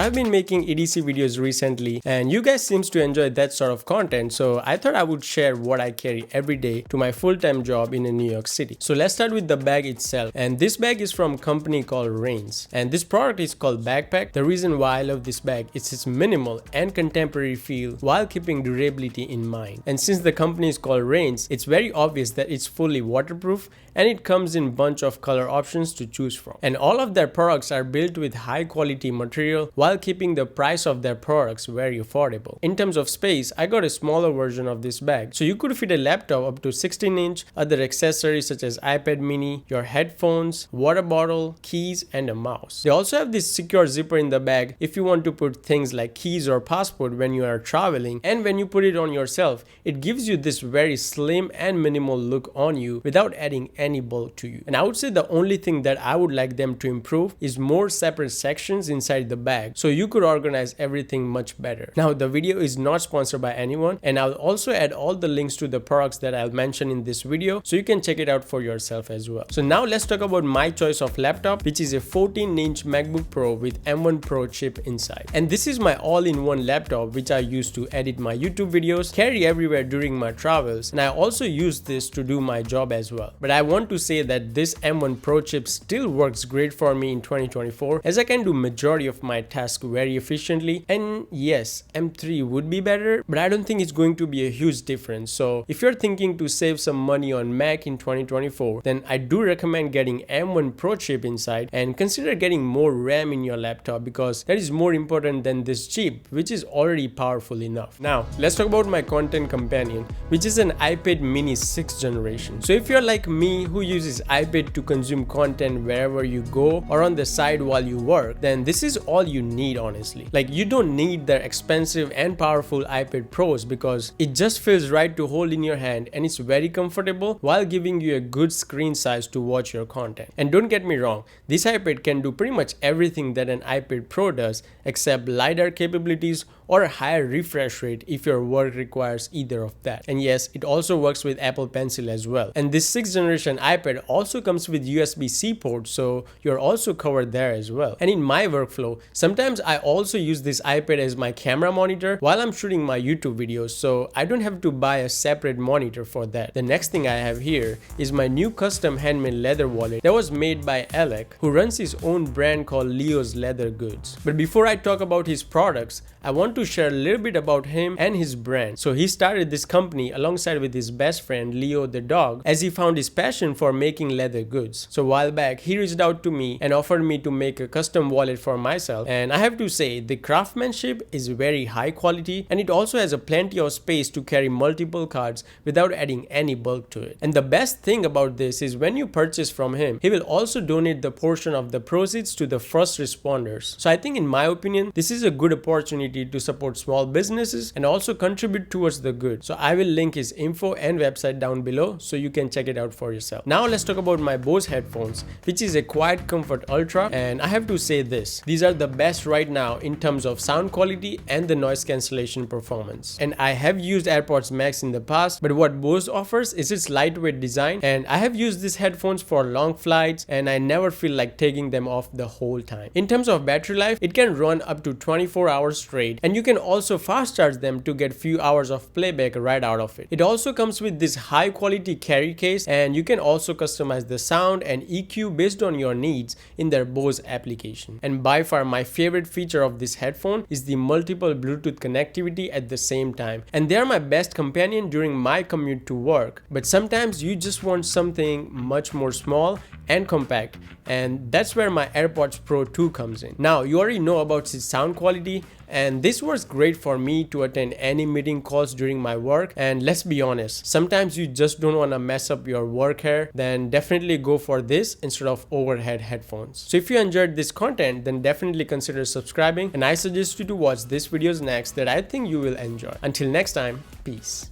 I've been making EDC videos recently and you guys seems to enjoy that sort of content, so I thought I would share what I carry every day to my full-time job in New York City. So let's start with the bag itself, and this bag is from a company called Reigns, and this product is called Backpack. The reason why I love this bag is its minimal and contemporary feel while keeping durability in mind. And since the company is called Reigns, it's very obvious that it's fully waterproof and it comes in bunch of color options to choose from. And all of their products are built with high quality material while keeping the price of their products very affordable. In terms of space, I got a smaller version of this bag, so you could fit a laptop up to 16-inch, other accessories such as iPad mini, your headphones, water bottle, keys, and a mouse. They also have this secure zipper in the bag if you want to put things like keys or passport when you are traveling, and when you put it on yourself, it gives you this very slim and minimal look on you without adding any bulk to you. And I would say the only thing that I would like them to improve is more separate sections inside the bag so you could organize everything much better. Now, the video is not sponsored by anyone, and I'll also add all the links to the products that I'll mention in this video so you can check it out for yourself as well. So now let's talk about my choice of laptop, which is a 14-inch MacBook Pro with M1 Pro chip inside. And this is my all-in-one laptop which I use to edit my YouTube videos, carry everywhere during my travels, and I also use this to do my job as well. But I want to say that this M1 Pro chip still works great for me in 2024, as I can do majority of my tasks very efficiently. And yes, M3 would be better, but I don't think it's going to be a huge difference. So if you're thinking to save some money on Mac in 2024, then I do recommend getting M1 Pro chip inside, and consider getting more RAM in your laptop because that is more important than this chip, which is already powerful enough. Now let's talk about my content companion, which is an iPad mini 6th generation. So if you're like me who uses iPad to consume content wherever you go or on the side while you work, then this is all you need, honestly. Like, you don't need the expensive and powerful iPad Pros because it just feels right to hold in your hand and it's very comfortable while giving you a good screen size to watch your content. And don't get me wrong, this iPad can do pretty much everything that an iPad Pro does except LiDAR capabilities or a higher refresh rate if your work requires either of that. And yes, it also works with Apple Pencil as well. And this 6th generation iPad also comes with USB-C port, so you're also covered there as well. And in my workflow, sometimes I also use this iPad as my camera monitor while I'm shooting my YouTube videos, so I don't have to buy a separate monitor for that. The next thing I have here is my new custom handmade leather wallet that was made by Alec, who runs his own brand called Leo's Leather Goods. But before I talk about his products, I want to share a little bit about him and his brand. So he started this company alongside with his best friend Leo the dog, as he found his passion for making leather goods. So a while back, he reached out to me and offered me to make a custom wallet for myself, and I have to say the craftsmanship is very high quality, and it also has a plenty of space to carry multiple cards without adding any bulk to it. And the best thing about this is when you purchase from him, he will also donate the portion of the proceeds to the first responders. So I think, in my opinion, this is a good opportunity to support small businesses and also contribute towards the good. So I will link his info and website down below so you can check it out for yourself. Now let's talk about my Bose headphones, which is a Quiet Comfort Ultra, and I have to say this, these are the best right now in terms of sound quality and the noise cancellation performance. And I have used AirPods Max in the past, but what Bose offers is its lightweight design, and I have used these headphones for long flights and I never feel like taking them off the whole time. In terms of battery life, it can run up to 24 hours straight, and you can also fast charge them to get few hours of playback right out of it. It also comes with this high quality carry case, and you can also customize the sound and EQ based on your needs in their Bose application. And by far my favorite feature of this headphone is the multiple Bluetooth connectivity at the same time, and they are my best companion during my commute to work. But sometimes you just want something much more small and compact, and that's where my AirPods Pro 2 comes in. Now you already know about its sound quality, and this works great for me to attend any meeting calls during my work. And let's be honest, sometimes you just don't want to mess up your work hair, then definitely go for this instead of overhead headphones. So if you enjoyed this content, then definitely consider subscribing, and I suggest you to watch these videos next that I think you will enjoy. Until next time, peace.